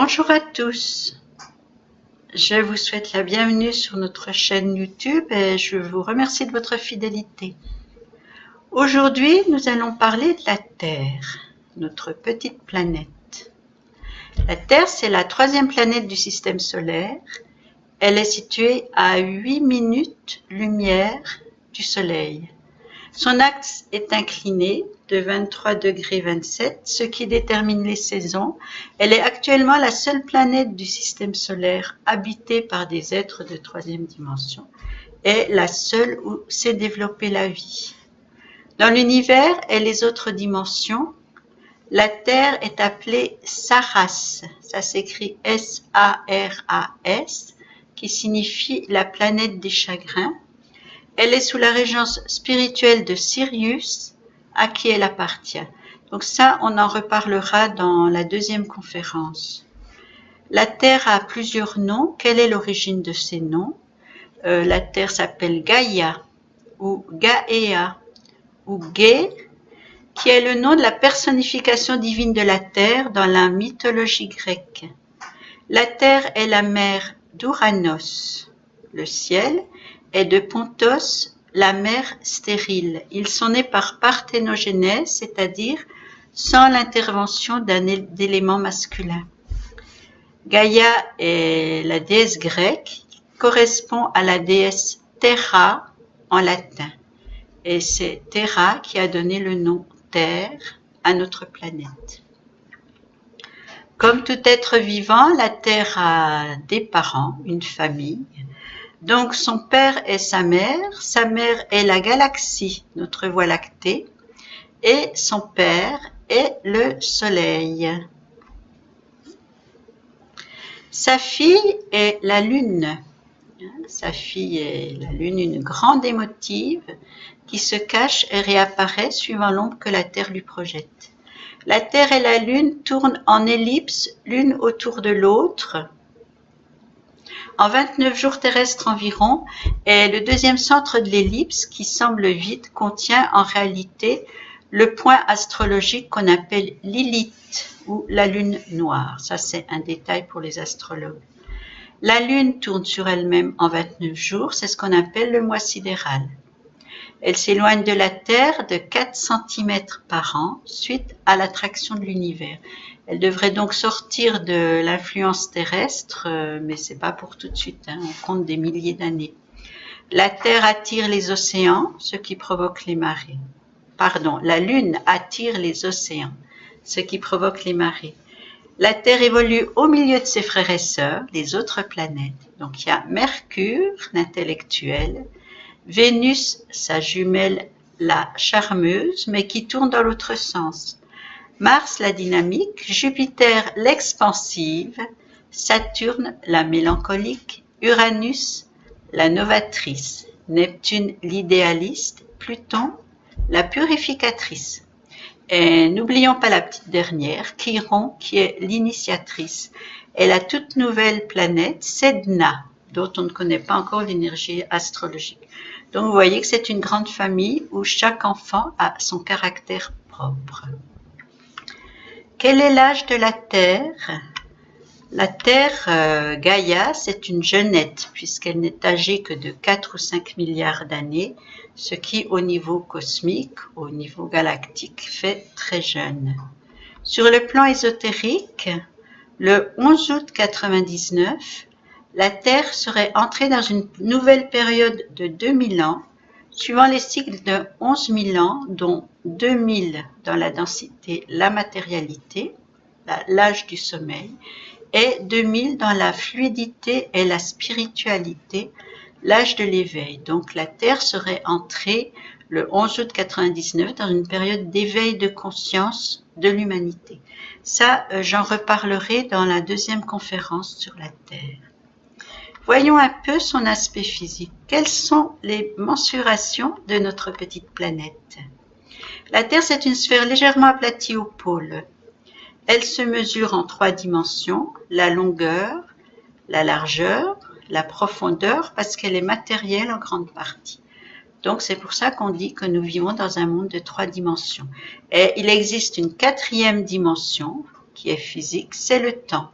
Bonjour à tous, je vous souhaite la bienvenue sur notre chaîne YouTube et je vous remercie de votre fidélité. Aujourd'hui, nous allons parler de la Terre, notre petite planète. La Terre, c'est la troisième planète du système solaire. Elle est située à 8 minutes-lumière du Soleil. Son axe est incliné de 23,27°, ce qui détermine les saisons. Elle est actuellement la seule planète du système solaire habitée par des êtres de troisième dimension et la seule où s'est développée la vie. Dans l'univers et les autres dimensions, la Terre est appelée Saras, ça s'écrit S-A-R-A-S, qui signifie la planète des chagrins. Elle est sous la régence spirituelle de Sirius, à qui elle appartient. Donc ça, on en reparlera dans la deuxième conférence. La Terre a plusieurs noms. Quelle est l'origine de ces noms? La Terre s'appelle Gaïa, ou Gaïa, ou Gé, qui est le nom de la personnification divine de la Terre dans la mythologie grecque. La Terre est la mère d'Ouranos, le ciel, et de Pontos, la mer stérile. Ils sont nés par parthénogenèse, c'est-à-dire sans l'intervention d'éléments masculins. Gaïa est la déesse grecque qui correspond à la déesse Terra en latin. Et c'est Terra qui a donné le nom Terre à notre planète. Comme tout être vivant, la Terre a des parents, une famille. Donc son père est sa mère est la galaxie, notre Voie lactée, et son père est le Soleil. Sa fille est la Lune. Sa fille est la Lune, une grande émotive qui se cache et réapparaît suivant l'ombre que la Terre lui projette. La Terre et la Lune tournent en ellipse l'une autour de l'autre en 29 jours terrestres environ, et le deuxième centre de l'ellipse, qui semble vide, contient en réalité le point astrologique qu'on appelle Lilith, ou la lune noire. Ça, c'est un détail pour les astrologues. La Lune tourne sur elle-même en 29 jours, c'est ce qu'on appelle le mois sidéral. Elle s'éloigne de la Terre de 4 cm par an, suite à l'attraction de l'univers. Elle devrait donc sortir de l'influence terrestre, mais c'est pas pour tout de suite, on compte des milliers d'années. La Terre attire les océans, ce qui provoque les marées. Pardon, la Lune attire les océans, ce qui provoque les marées. La Terre évolue au milieu de ses frères et sœurs, les autres planètes. Donc il y a Mercure, l'intellectuel, Vénus, sa jumelle, la charmeuse, mais qui tourne dans l'autre sens. Mars, la dynamique, Jupiter, l'expansive, Saturne, la mélancolique, Uranus, la novatrice, Neptune, l'idéaliste, Pluton, la purificatrice. Et n'oublions pas la petite dernière, Chiron, qui est l'initiatrice, et la toute nouvelle planète, Sedna, dont on ne connaît pas encore l'énergie astrologique. Donc vous voyez que c'est une grande famille où chaque enfant a son caractère propre. Quel est l'âge de la Terre? La Terre, Gaïa, c'est une jeunette puisqu'elle n'est âgée que de 4 ou 5 milliards d'années, ce qui au niveau cosmique, au niveau galactique, fait très jeune. Sur le plan ésotérique, le 11 août 99, la Terre serait entrée dans une nouvelle période de 2000 ans, suivant les cycles de 11 000 ans, dont 2000 dans la densité, la matérialité, l'âge du sommeil, et 2000 dans la fluidité et la spiritualité, l'âge de l'éveil. Donc la Terre serait entrée le 11 août 99 dans une période d'éveil de conscience de l'humanité. Ça, j'en reparlerai dans la deuxième conférence sur la Terre. Voyons un peu son aspect physique. Quelles sont les mensurations de notre petite planète? La Terre, c'est une sphère légèrement aplatie au pôle. Elle se mesure en 3 dimensions, la longueur, la largeur, la profondeur, parce qu'elle est matérielle en grande partie. Donc c'est pour ça qu'on dit que nous vivons dans un monde de 3 dimensions. Et il existe une 4e dimension qui est physique, c'est le temps.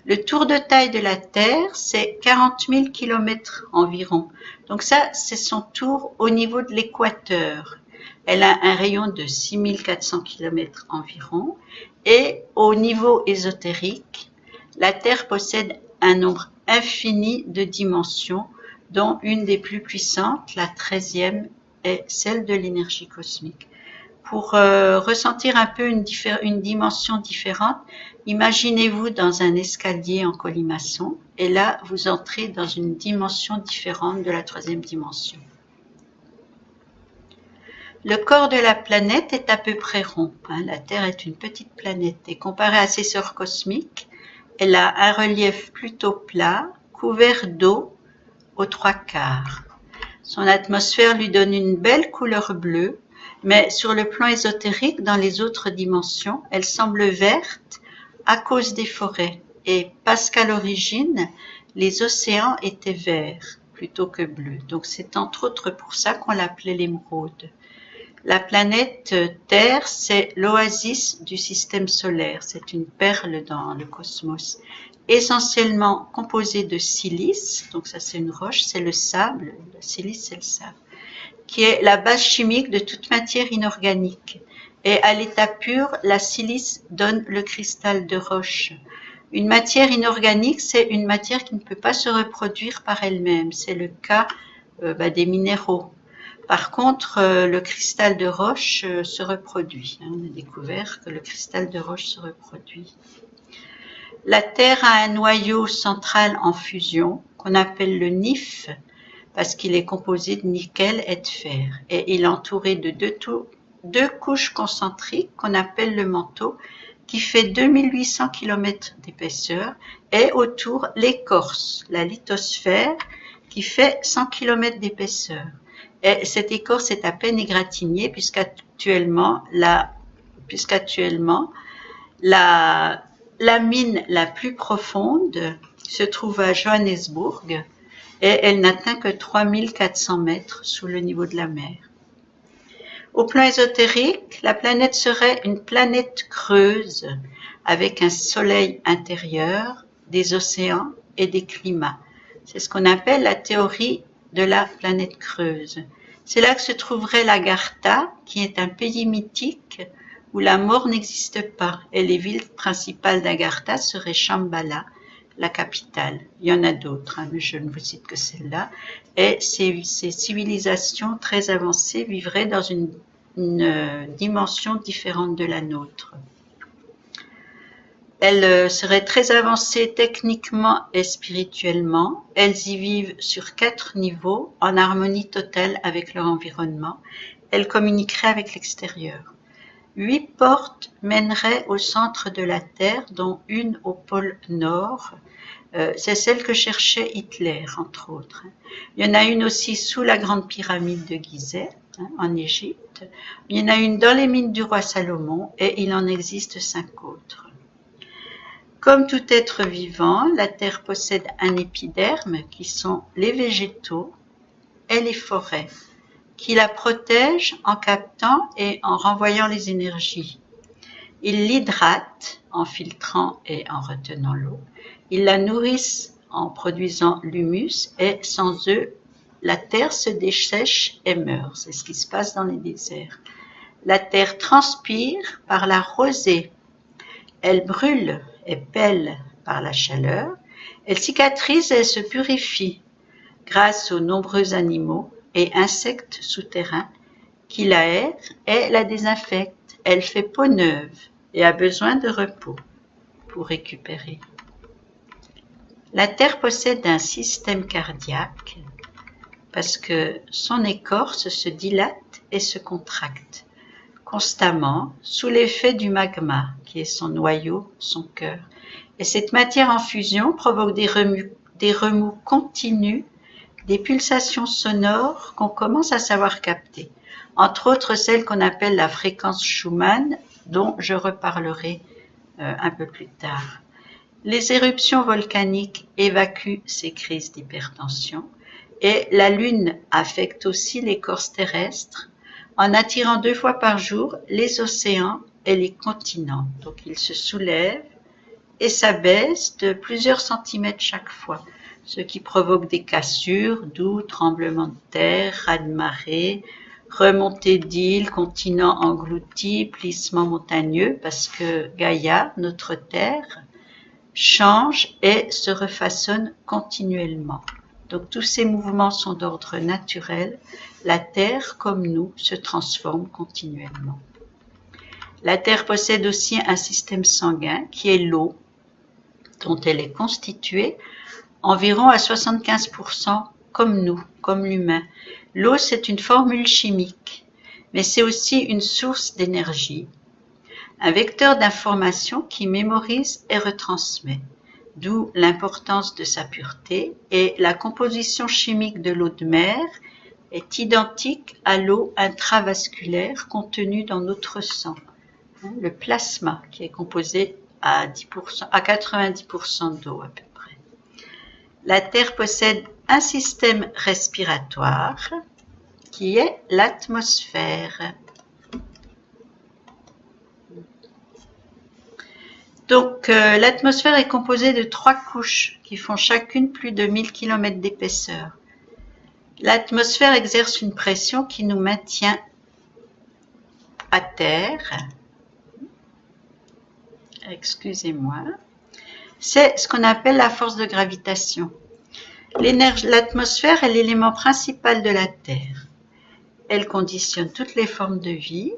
Le tour de taille de la Terre, c'est 40 000 km environ. Donc ça, c'est son tour au niveau de l'équateur. Elle a un rayon de 6 400 km environ. Et au niveau ésotérique, la Terre possède un nombre infini de dimensions, dont une des plus puissantes, la 13e, est celle de l'énergie cosmique. Pour ressentir un peu une dimension différente, imaginez-vous dans un escalier en colimaçon et là, vous entrez dans une dimension différente de la 3e dimension. Le corps de la planète est à peu près rond. La Terre est une petite planète et comparée à ses sœurs cosmiques, elle a un relief plutôt plat, couvert d'eau aux 3/4. Son atmosphère lui donne une belle couleur bleue, mais sur le plan ésotérique, dans les autres dimensions, elle semble verte à cause des forêts. Et parce qu'à l'origine, les océans étaient verts plutôt que bleus. Donc c'est entre autres pour ça qu'on l'appelait l'émeraude. La planète Terre, c'est l'oasis du système solaire. C'est une perle dans le cosmos. Essentiellement composée de silice, donc ça c'est une roche, c'est le sable, le silice c'est le sable, qui est la base chimique de toute matière inorganique. Et à l'état pur, la silice donne le cristal de roche. Une matière inorganique, c'est une matière qui ne peut pas se reproduire par elle-même. C'est le cas des minéraux. Par contre, le cristal de roche se reproduit. On a découvert que le cristal de roche se reproduit. La Terre a un noyau central en fusion qu'on appelle le NIF parce qu'il est composé de nickel et de fer. Et il est entouré de deux couches concentriques qu'on appelle le manteau qui fait 2800 km d'épaisseur et autour l'écorce, la lithosphère qui fait 100 km d'épaisseur. Et cette écorce est à peine égratignée puisqu'actuellement la mine la plus profonde se trouve à Johannesburg et elle n'atteint que 3400 mètres sous le niveau de la mer. Au plan ésotérique, la planète serait une planète creuse avec un soleil intérieur, des océans et des climats. C'est ce qu'on appelle la théorie de la planète creuse. C'est là que se trouverait l'Agartha, qui est un pays mythique où la mort n'existe pas. Et les villes principales d'Agartha seraient Shambhala, la capitale. Il y en a d'autres, mais je ne vous cite que celle-là. Et ces civilisations très avancées vivraient dans une dimension différente de la nôtre. Elles seraient très avancées techniquement et spirituellement. Elles y vivent sur 4 niveaux, en harmonie totale avec leur environnement. Elles communiqueraient avec l'extérieur. 8 portes mèneraient au centre de la Terre, dont une au pôle Nord. C'est celle que cherchait Hitler, entre autres. Il y en a une aussi sous la grande pyramide de Gizeh, en Égypte. Il y en a une dans les mines du roi Salomon et il en existe 5 autres. Comme tout être vivant, la Terre possède un épiderme qui sont les végétaux et les forêts, qui la protègent en captant et en renvoyant les énergies. Ils l'hydratent en filtrant et en retenant l'eau. Ils la nourrissent en produisant l'humus et sans eux, la terre se dessèche et meurt. C'est ce qui se passe dans les déserts. La terre transpire par la rosée. Elle brûle et pèle par la chaleur. Elle cicatrise et elle se purifie grâce aux nombreux animaux et insectes souterrains qui l'aèrent et la désinfectent. Elle fait peau neuve et a besoin de repos pour récupérer. La Terre possède un système cardiaque parce que son écorce se dilate et se contracte constamment sous l'effet du magma qui est son noyau, son cœur. Et cette matière en fusion provoque des remous continus, des pulsations sonores qu'on commence à savoir capter, entre autres celles qu'on appelle la fréquence Schumann, dont je reparlerai un peu plus tard. Les éruptions volcaniques évacuent ces crises d'hypertension et la Lune affecte aussi l'écorce terrestre en attirant 2 fois par jour les océans et les continents. Donc ils se soulèvent et s'abaisse de plusieurs centimètres chaque fois, ce qui provoque des cassures, d'où tremblements de terre, raz-de-marée, remontée d'îles, continents engloutis, plissements montagneux, parce que Gaïa, notre Terre, change et se refaçonne continuellement. Donc tous ces mouvements sont d'ordre naturel. La Terre, comme nous, se transforme continuellement. La Terre possède aussi un système sanguin qui est l'eau, dont elle est constituée environ à 75% comme nous, comme l'humain. L'eau, c'est une formule chimique, mais c'est aussi une source d'énergie, un vecteur d'information qui mémorise et retransmet, d'où l'importance de sa pureté, et la composition chimique de l'eau de mer est identique à l'eau intravasculaire contenue dans notre sang, le plasma, qui est composé à 90% d'eau à peu près. La Terre possède un système respiratoire qui est l'atmosphère. Donc, l'atmosphère est composée de 3 couches qui font chacune plus de 1000 km d'épaisseur. L'atmosphère exerce une pression qui nous maintient à terre. Excusez-moi. C'est ce qu'on appelle la force de gravitation. L'atmosphère est l'élément principal de la Terre. Elle conditionne toutes les formes de vie.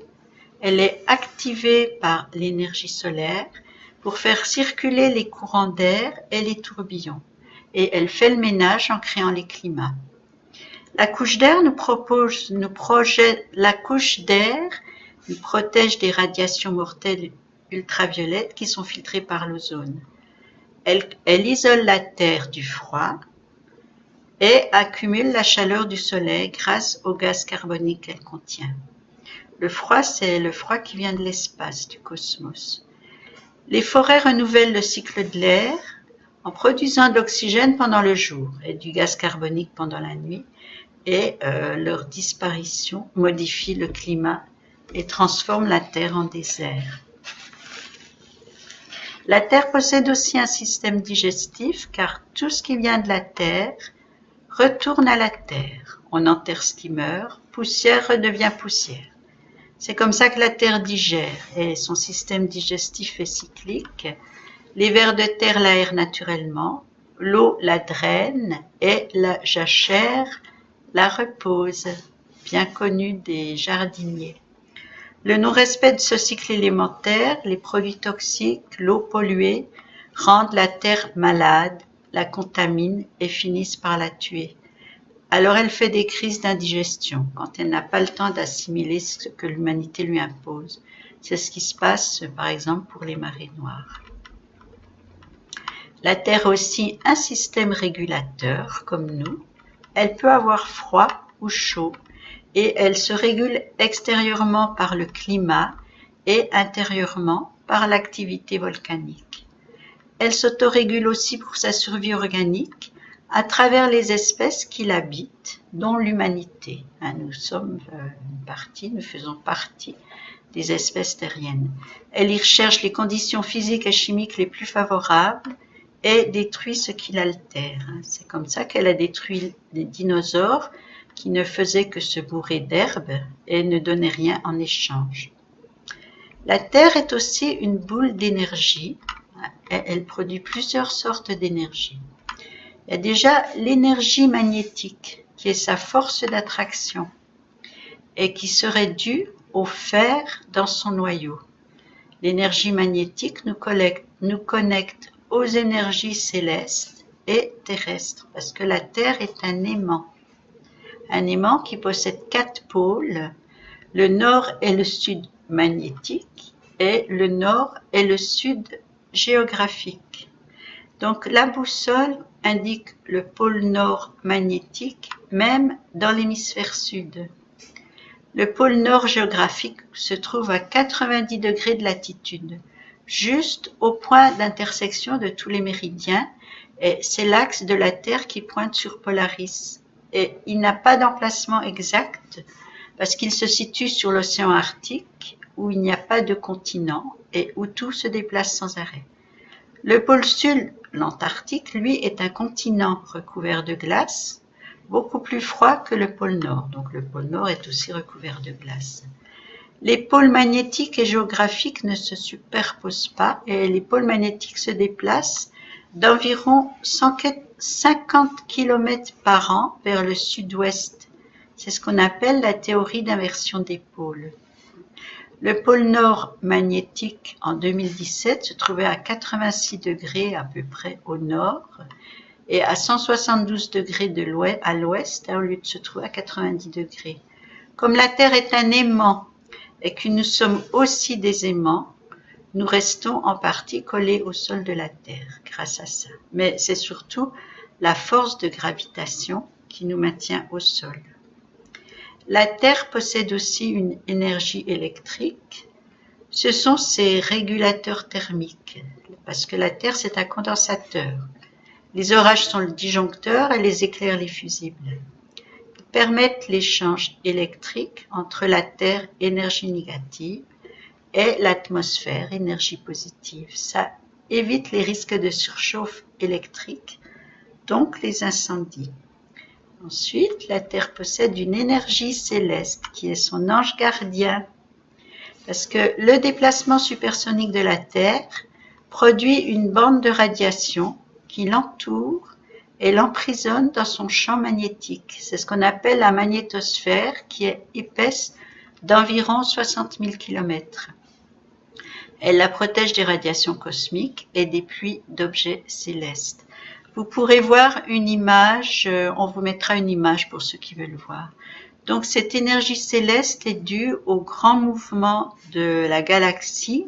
Elle est activée par l'énergie solaire pour faire circuler les courants d'air et les tourbillons. Et elle fait le ménage en créant les climats. La couche d'air nous protège des radiations mortelles ultraviolettes qui sont filtrées par l'ozone. Elle isole la Terre du froid et accumule la chaleur du soleil grâce au gaz carbonique qu'elle contient. Le froid, c'est le froid qui vient de l'espace, du cosmos. Les forêts renouvellent le cycle de l'air en produisant de l'oxygène pendant le jour et du gaz carbonique pendant la nuit, et leur disparition modifie le climat et transforme la Terre en désert. La Terre possède aussi un système digestif car tout ce qui vient de la Terre retourne à la Terre. On enterre ce qui meurt, poussière redevient poussière. C'est comme ça que la Terre digère et son système digestif est cyclique. Les vers de terre l'aèrent naturellement, l'eau la draine et la jachère la repose, bien connue des jardiniers. Le non-respect de ce cycle élémentaire, les produits toxiques, l'eau polluée, rendent la terre malade, la contaminent et finissent par la tuer. Alors elle fait des crises d'indigestion quand elle n'a pas le temps d'assimiler ce que l'humanité lui impose. C'est ce qui se passe par exemple pour les marées noires. La Terre a aussi un système régulateur comme nous. Elle peut avoir froid ou chaud et elle se régule extérieurement par le climat et intérieurement par l'activité volcanique. Elle s'autorégule aussi pour sa survie organique à travers les espèces qui l'habitent, dont l'humanité. Nous faisons partie des espèces terriennes. Elle y recherche les conditions physiques et chimiques les plus favorables et détruit ce qui l'altère. C'est comme ça qu'elle a détruit les dinosaures qui ne faisaient que se bourrer d'herbe et ne donnaient rien en échange. La Terre est aussi une boule d'énergie. Elle produit plusieurs sortes d'énergie. Il y a déjà l'énergie magnétique, qui est sa force d'attraction et qui serait due au fer dans son noyau. L'énergie magnétique nous connecte aux énergies célestes et terrestres, parce que la Terre est un aimant qui possède 4 pôles, le nord et le sud magnétique, et le nord et le sud géographique. Donc la boussole indique le pôle nord magnétique, même dans l'hémisphère sud. Le pôle nord géographique se trouve à 90 degrés de latitude, juste au point d'intersection de tous les méridiens, et c'est l'axe de la Terre qui pointe sur Polaris. Et il n'a pas d'emplacement exact parce qu'il se situe sur l'océan Arctique où il n'y a pas de continent et où tout se déplace sans arrêt. Le pôle sud, l'Antarctique, lui, est un continent recouvert de glace, beaucoup plus froid que le pôle nord. Donc le pôle nord est aussi recouvert de glace. Les pôles magnétiques et géographiques ne se superposent pas et les pôles magnétiques se déplacent d'environ 150 km par an vers le sud-ouest. C'est ce qu'on appelle la théorie d'inversion des pôles. Le pôle nord magnétique en 2017 se trouvait à 86 degrés à peu près au nord et à 172 degrés à l'ouest au lieu de se trouver à 90 degrés. Comme la Terre est un aimant et que nous sommes aussi des aimants, nous restons en partie collés au sol de la Terre grâce à ça. Mais c'est surtout la force de gravitation qui nous maintient au sol. La Terre possède aussi une énergie électrique. Ce sont ses régulateurs thermiques, parce que la Terre, c'est un condensateur. Les orages sont le disjoncteur et les éclairs les fusibles. Ils permettent l'échange électrique entre la Terre, énergie négative, et l'atmosphère, énergie positive. Ça évite les risques de surchauffe électrique, donc les incendies. Ensuite, la Terre possède une énergie céleste qui est son ange gardien, parce que le déplacement supersonique de la Terre produit une bande de radiation qui l'entoure et l'emprisonne dans son champ magnétique. C'est ce qu'on appelle la magnétosphère qui est épaisse d'environ 60 000 km. Elle la protège des radiations cosmiques et des pluies d'objets célestes. Vous pourrez voir une image, on vous mettra une image pour ceux qui veulent voir. Donc cette énergie céleste est due au grand mouvement de la galaxie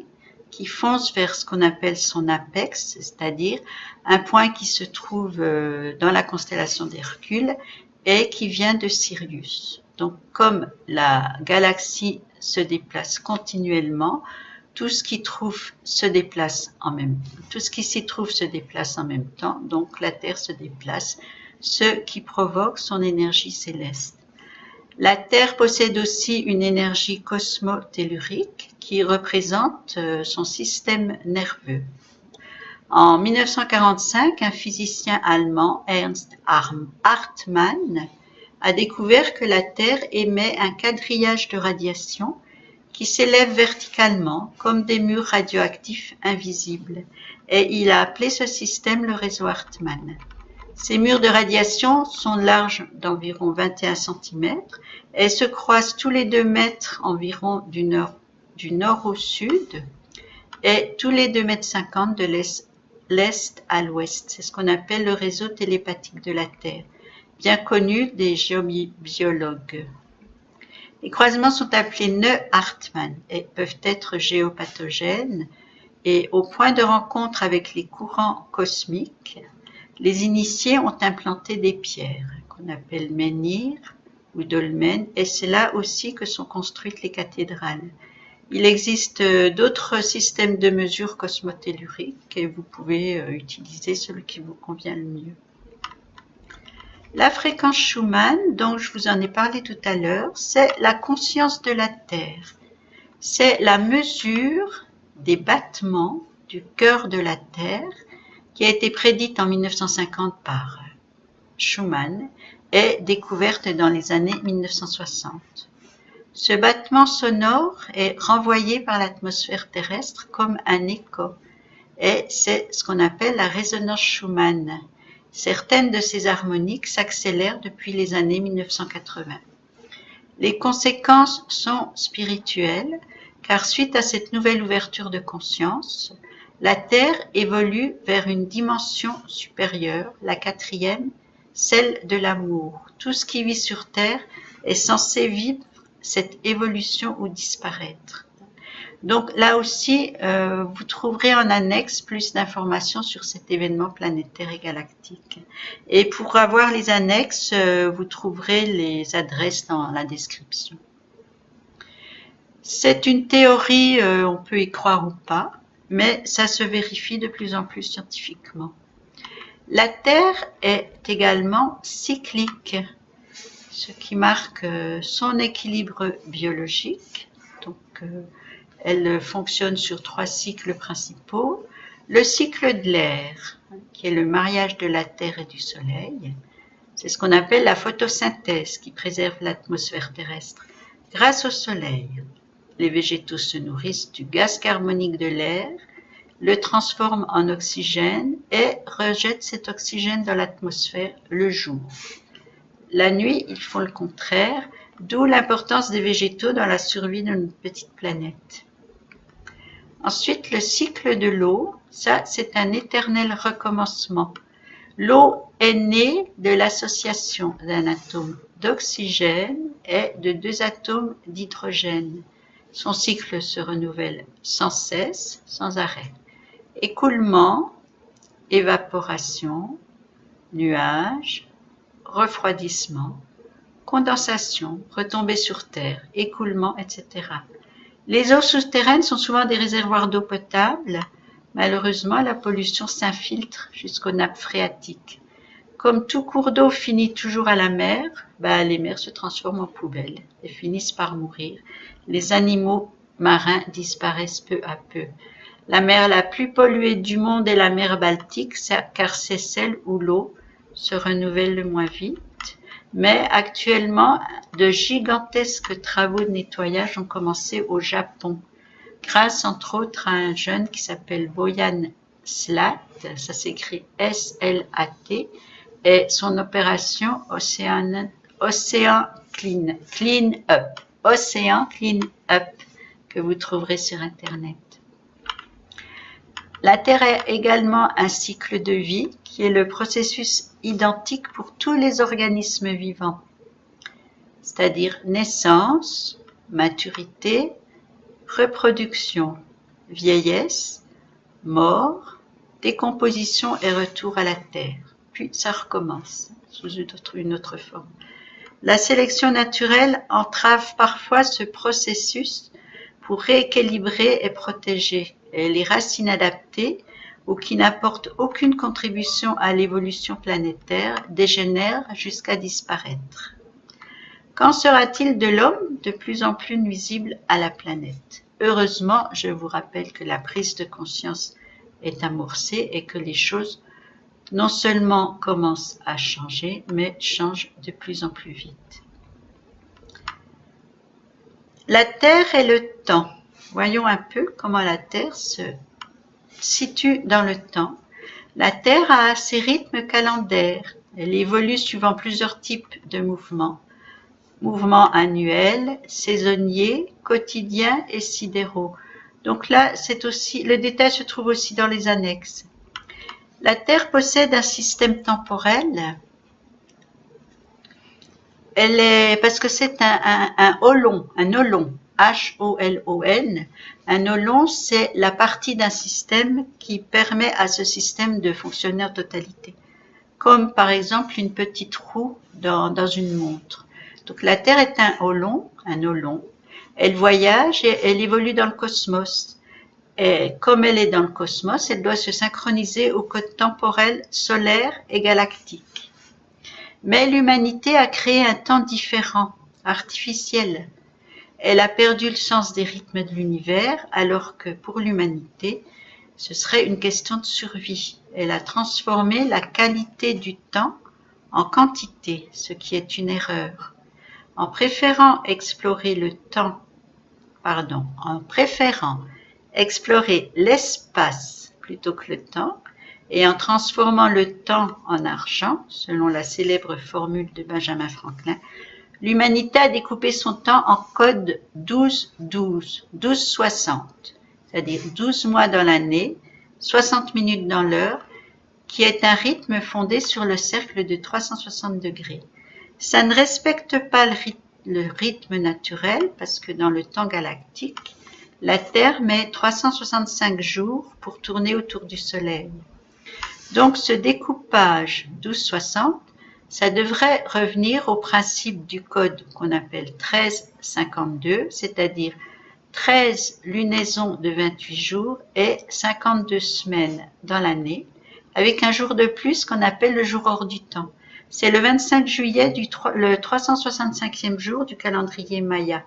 qui fonce vers ce qu'on appelle son apex, c'est-à-dire un point qui se trouve dans la constellation d'Hercule et qui vient de Sirius. Donc comme la galaxie se déplace continuellement, tout ce qui s'y trouve se déplace en même temps, donc la Terre se déplace, ce qui provoque son énergie céleste. La Terre possède aussi une énergie cosmotellurique qui représente son système nerveux. En 1945, un physicien allemand, Ernst Hartmann, a découvert que la Terre émet un quadrillage de radiation qui s'élèvent verticalement comme des murs radioactifs invisibles, et il a appelé ce système le réseau Hartmann. Ces murs de radiation sont larges d'environ 21 cm et se croisent tous les 2 mètres environ du nord au sud et tous les 2,50 m de l'est à l'ouest. C'est ce qu'on appelle le réseau télépathique de la Terre, bien connu des géobiologues. Les croisements sont appelés nœuds Hartmann et peuvent être géopathogènes et au point de rencontre avec les courants cosmiques, les initiés ont implanté des pierres qu'on appelle menhirs ou dolmens et c'est là aussi que sont construites les cathédrales. Il existe d'autres systèmes de mesure cosmotelluriques et vous pouvez utiliser celui qui vous convient le mieux. La fréquence Schumann, dont je vous en ai parlé tout à l'heure, c'est la conscience de la Terre. C'est la mesure des battements du cœur de la Terre qui a été prédite en 1950 par Schumann et découverte dans les années 1960. Ce battement sonore est renvoyé par l'atmosphère terrestre comme un écho et c'est ce qu'on appelle la résonance Schumann. Certaines de ces harmoniques s'accélèrent depuis les années 1980. Les conséquences sont spirituelles, car suite à cette nouvelle ouverture de conscience, la Terre évolue vers une dimension supérieure, la 4e, celle de l'amour. Tout ce qui vit sur Terre est censé vivre cette évolution ou disparaître. Donc là aussi, vous trouverez en annexe plus d'informations sur cet événement planétaire et galactique. Et pour avoir les annexes, vous trouverez les adresses dans la description. C'est une théorie, on peut y croire ou pas, mais ça se vérifie de plus en plus scientifiquement. La Terre est également cyclique, ce qui marque son équilibre biologique. Donc, elle fonctionne sur 3 cycles principaux. Le cycle de l'air, qui est le mariage de la Terre et du Soleil, c'est ce qu'on appelle la photosynthèse qui préserve l'atmosphère terrestre. Grâce au Soleil, les végétaux se nourrissent du gaz carbonique de l'air, le transforment en oxygène et rejettent cet oxygène dans l'atmosphère le jour. La nuit, ils font le contraire, d'où l'importance des végétaux dans la survie de notre petite planète. Ensuite, le cycle de l'eau, ça c'est un éternel recommencement. L'eau est née de l'association d'un atome d'oxygène et de 2 atomes d'hydrogène. Son cycle se renouvelle sans cesse, sans arrêt. Écoulement, évaporation, nuages, refroidissement, condensation, retombée sur terre, écoulement, etc. Les eaux souterraines sont souvent des réservoirs d'eau potable. Malheureusement, la pollution s'infiltre jusqu'aux nappes phréatiques. Comme tout cours d'eau finit toujours à la mer, les mers se transforment en poubelles et finissent par mourir. Les animaux marins disparaissent peu à peu. La mer la plus polluée du monde est la mer Baltique, car c'est celle où l'eau se renouvelle le moins vite. Mais actuellement, de gigantesques travaux de nettoyage ont commencé au Japon, grâce entre autres à un jeune qui s'appelle Boyan Slat, ça s'écrit S-L-A-T, et son opération Ocean Clean Up, Océan Clean Up, que vous trouverez sur Internet. La Terre est également un cycle de vie qui est le processus identique pour tous les organismes vivants, c'est-à-dire naissance, maturité, reproduction, vieillesse, mort, décomposition et retour à la Terre. Puis ça recommence sous une autre forme. La sélection naturelle entrave parfois ce processus pour rééquilibrer et protéger. Et les races inadaptées ou qui n'apportent aucune contribution à l'évolution planétaire dégénèrent jusqu'à disparaître. Qu'en sera-t-il de l'homme de plus en plus nuisible à la planète? Heureusement, je vous rappelle que la prise de conscience est amorcée et que les choses non seulement commencent à changer, mais changent de plus en plus vite. La Terre et le temps. Voyons un peu comment la Terre se situe dans le temps. La Terre a ses rythmes calendaires. Elle évolue suivant plusieurs types de mouvements. Mouvements annuels, saisonniers, quotidiens et sidéraux. Donc là, c'est aussi, le détail se trouve aussi dans les annexes. La Terre possède un système temporel. Elle est, parce que c'est un holon, H-O-L-O-N. Un holon, c'est la partie d'un système qui permet à ce système de fonctionner en totalité. Comme par exemple une petite roue dans une montre. Donc la Terre est un holon. Elle voyage et elle évolue dans le cosmos. Et comme elle est dans le cosmos, elle doit se synchroniser au code temporel solaire et galactique. Mais l'humanité a créé un temps différent, artificiel. Elle a perdu le sens des rythmes de l'univers, alors que pour l'humanité, ce serait une question de survie. Elle a transformé la qualité du temps en quantité, ce qui est une erreur. En préférant explorer l'espace plutôt que le temps, et en transformant le temps en argent, selon la célèbre formule de Benjamin Franklin, l'humanité a découpé son temps en code 12-60, c'est-à-dire 12 mois dans l'année, 60 minutes dans l'heure, qui est un rythme fondé sur le cercle de 360 degrés. Ça ne respecte pas le rythme naturel parce que dans le temps galactique, la Terre met 365 jours pour tourner autour du Soleil. Donc ce découpage 12-60, ça devrait revenir au principe du code qu'on appelle 13-52, c'est-à-dire 13 lunaisons de 28 jours et 52 semaines dans l'année, avec un jour de plus qu'on appelle le jour hors du temps. C'est le 25 juillet, le 365e jour du calendrier Maya.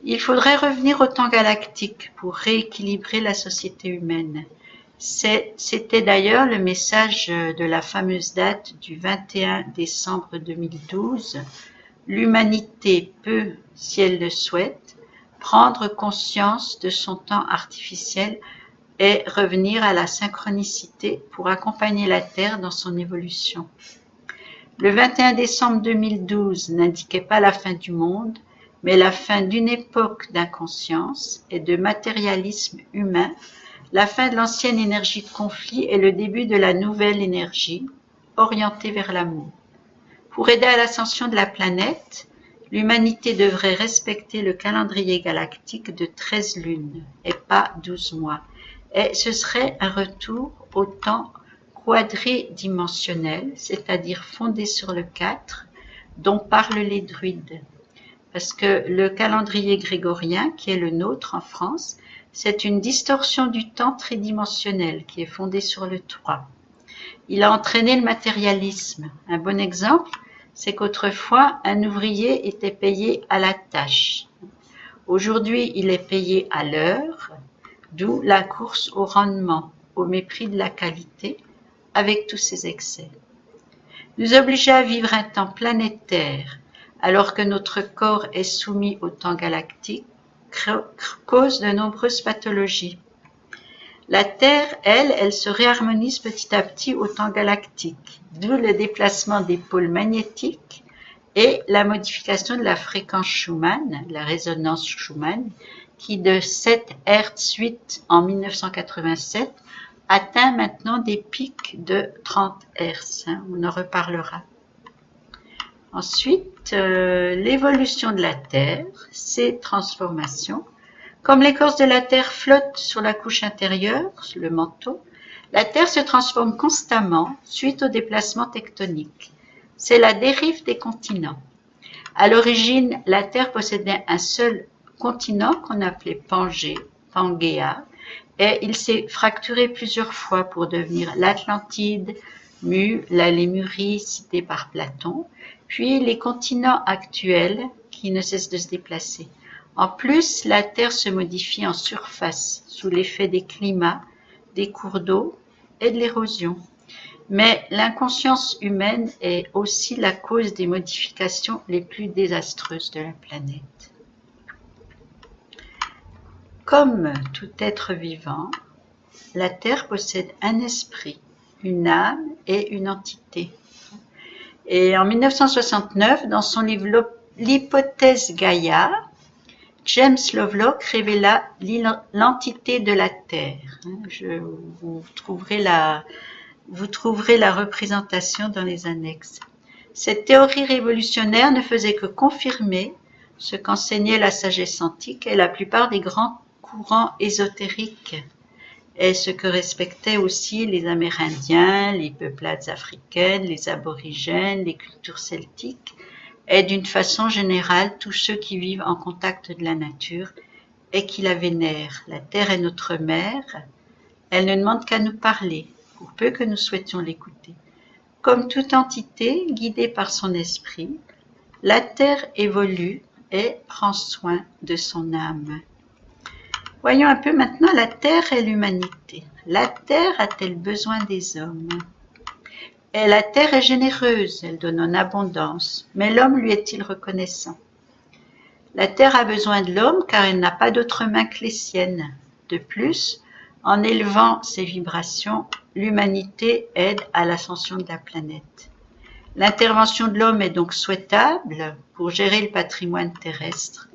Il faudrait revenir au temps galactique pour rééquilibrer la société humaine. C'était d'ailleurs le message de la fameuse date du 21 décembre 2012. L'humanité peut, si elle le souhaite, prendre conscience de son temps artificiel et revenir à la synchronicité pour accompagner la Terre dans son évolution. Le 21 décembre 2012 n'indiquait pas la fin du monde, mais la fin d'une époque d'inconscience et de matérialisme humain, la fin de l'ancienne énergie de conflit et le début de la nouvelle énergie orientée vers l'amour. Pour aider à l'ascension de la planète, l'humanité devrait respecter le calendrier galactique de 13 lunes et pas 12 mois. Et ce serait un retour au temps quadridimensionnel, c'est-à-dire fondé sur le 4, dont parlent les druides. Parce que le calendrier grégorien, qui est le nôtre en France, c'est une distorsion du temps tridimensionnel qui est fondé sur le 3. Il a entraîné le matérialisme. Un bon exemple, c'est qu'autrefois, un ouvrier était payé à la tâche. Aujourd'hui, il est payé à l'heure, d'où la course au rendement, au mépris de la qualité, avec tous ses excès. Nous obliger à vivre un temps planétaire, alors que notre corps est soumis au temps galactique, cause de nombreuses pathologies. La Terre, elle se réharmonise petit à petit au temps galactique, d'où le déplacement des pôles magnétiques et la modification de la fréquence Schumann, la résonance Schumann, qui de 7 Hz en 1987 atteint maintenant des pics de 30 Hz. On en reparlera. Ensuite, l'évolution de la Terre, ses transformations. Comme l'écorce de la Terre flotte sur la couche intérieure, le manteau, la Terre se transforme constamment suite aux déplacements tectoniques. C'est la dérive des continents. À l'origine, la Terre possédait un seul continent qu'on appelait Pangéa, et il s'est fracturé plusieurs fois pour devenir l'Atlantide, la Lémurie citée par Platon, puis les continents actuels qui ne cessent de se déplacer. En plus, la Terre se modifie en surface sous l'effet des climats, des cours d'eau et de l'érosion. Mais l'inconscience humaine est aussi la cause des modifications les plus désastreuses de la planète. Comme tout être vivant, la Terre possède un esprit, une âme et une entité. Et en 1969, dans son livre L'hypothèse Gaïa, James Lovelock révéla l'entité de la Terre. Vous trouverez la représentation dans les annexes. Cette théorie révolutionnaire ne faisait que confirmer ce qu'enseignait la sagesse antique et la plupart des grands courants ésotériques, et ce que respectaient aussi les Amérindiens, les peuplades africaines, les aborigènes, les cultures celtiques, et d'une façon générale tous ceux qui vivent en contact de la nature et qui la vénèrent. La Terre est notre mère, elle ne demande qu'à nous parler, pour peu que nous souhaitions l'écouter. Comme toute entité guidée par son esprit, la Terre évolue et prend soin de son âme. Voyons un peu maintenant la Terre et l'humanité. La Terre a-t-elle besoin des hommes ? Et la Terre est généreuse, elle donne en abondance, mais l'homme lui est-il reconnaissant ? La Terre a besoin de l'homme car elle n'a pas d'autre main que les siennes. De plus, en élevant ses vibrations, l'humanité aide à l'ascension de la planète. L'intervention de l'homme est donc souhaitable pour gérer le patrimoine terrestre,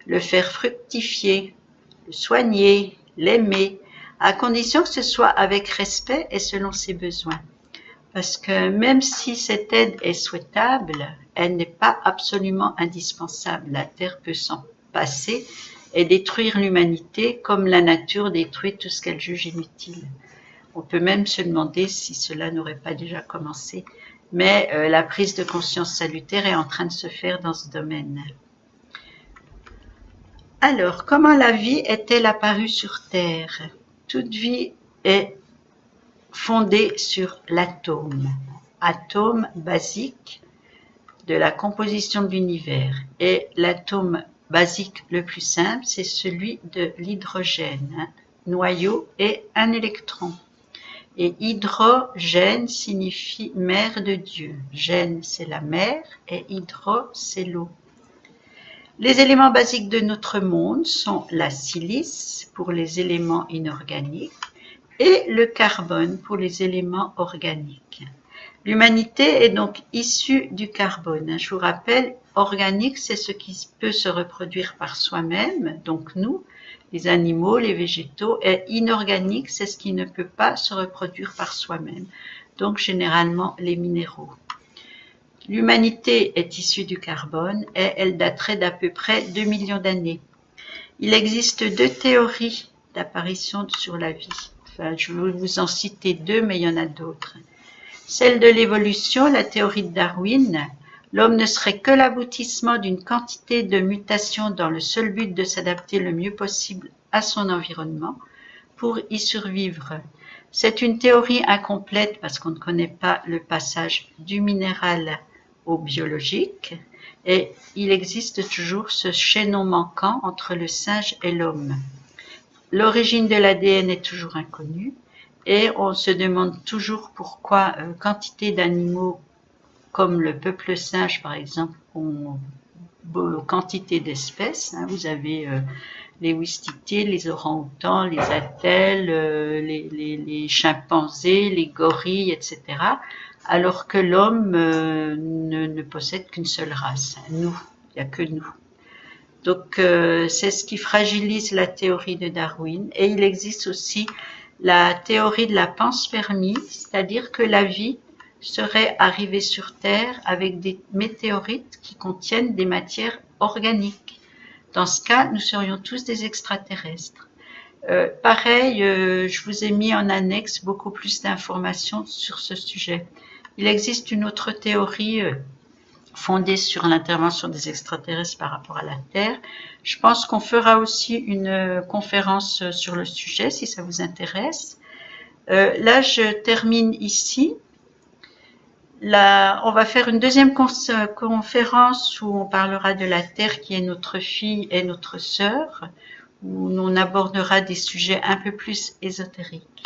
le faire fructifier, le soigner, l'aimer, à condition que ce soit avec respect et selon ses besoins. Parce que même si cette aide est souhaitable, elle n'est pas absolument indispensable. La Terre peut s'en passer et détruire l'humanité comme la nature détruit tout ce qu'elle juge inutile. On peut même se demander si cela n'aurait pas déjà commencé, mais la prise de conscience salutaire est en train de se faire dans ce domaine. Alors, comment la vie est-elle apparue sur Terre ? Toute vie est fondée sur l'atome, atome basique de la composition de l'univers. Et l'atome basique le plus simple, c'est celui de l'hydrogène, noyau et un électron. Et hydrogène signifie mère de Dieu. Gène, c'est la mer, et hydro, c'est l'eau. Les éléments basiques de notre monde sont la silice pour les éléments inorganiques et le carbone pour les éléments organiques. L'humanité est donc issue du carbone. Je vous rappelle, organique, c'est ce qui peut se reproduire par soi-même, donc nous, les animaux, les végétaux, et inorganique, c'est ce qui ne peut pas se reproduire par soi-même, donc généralement les minéraux. L'humanité est issue du carbone et elle daterait d'à peu près 2 millions d'années. Il existe deux théories d'apparition sur la vie. Enfin, je vais vous en citer deux, mais il y en a d'autres. Celle de l'évolution, la théorie de Darwin, l'homme ne serait que l'aboutissement d'une quantité de mutations dans le seul but de s'adapter le mieux possible à son environnement pour y survivre. C'est une théorie incomplète parce qu'on ne connaît pas le passage du minéral au biologique et il existe toujours ce chaînon manquant entre le singe et l'homme. L'origine de l'ADN est toujours inconnue et on se demande toujours pourquoi quantité d'animaux comme le peuple singe par exemple ont quantité d'espèces. Vous avez les ouistitiers, les orang-outans, les attelles, les chimpanzés, les gorilles, etc. Alors que l'homme ne possède qu'une seule race. Nous, il n'y a que nous. Donc c'est ce qui fragilise la théorie de Darwin. Et il existe aussi la théorie de la panspermie, c'est-à-dire que la vie serait arrivée sur Terre avec des météorites qui contiennent des matières organiques. Dans ce cas, nous serions tous des extraterrestres. Pareil, je vous ai mis en annexe beaucoup plus d'informations sur ce sujet. Il existe une autre théorie fondée sur l'intervention des extraterrestres par rapport à la Terre. Je pense qu'on fera aussi une conférence sur le sujet si ça vous intéresse. Là, je termine ici. Là, on va faire une deuxième conférence où on parlera de la Terre qui est notre fille et notre sœur, où on abordera des sujets un peu plus ésotériques.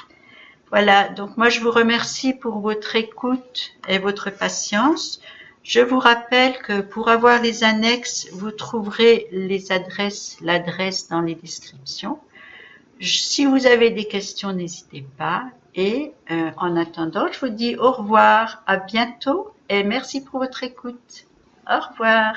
Voilà, donc moi je vous remercie pour votre écoute et votre patience. Je vous rappelle que pour avoir les annexes, vous trouverez les adresses, l'adresse dans les descriptions. Si vous avez des questions, n'hésitez pas. Et en attendant, je vous dis au revoir, à bientôt et merci pour votre écoute. Au revoir.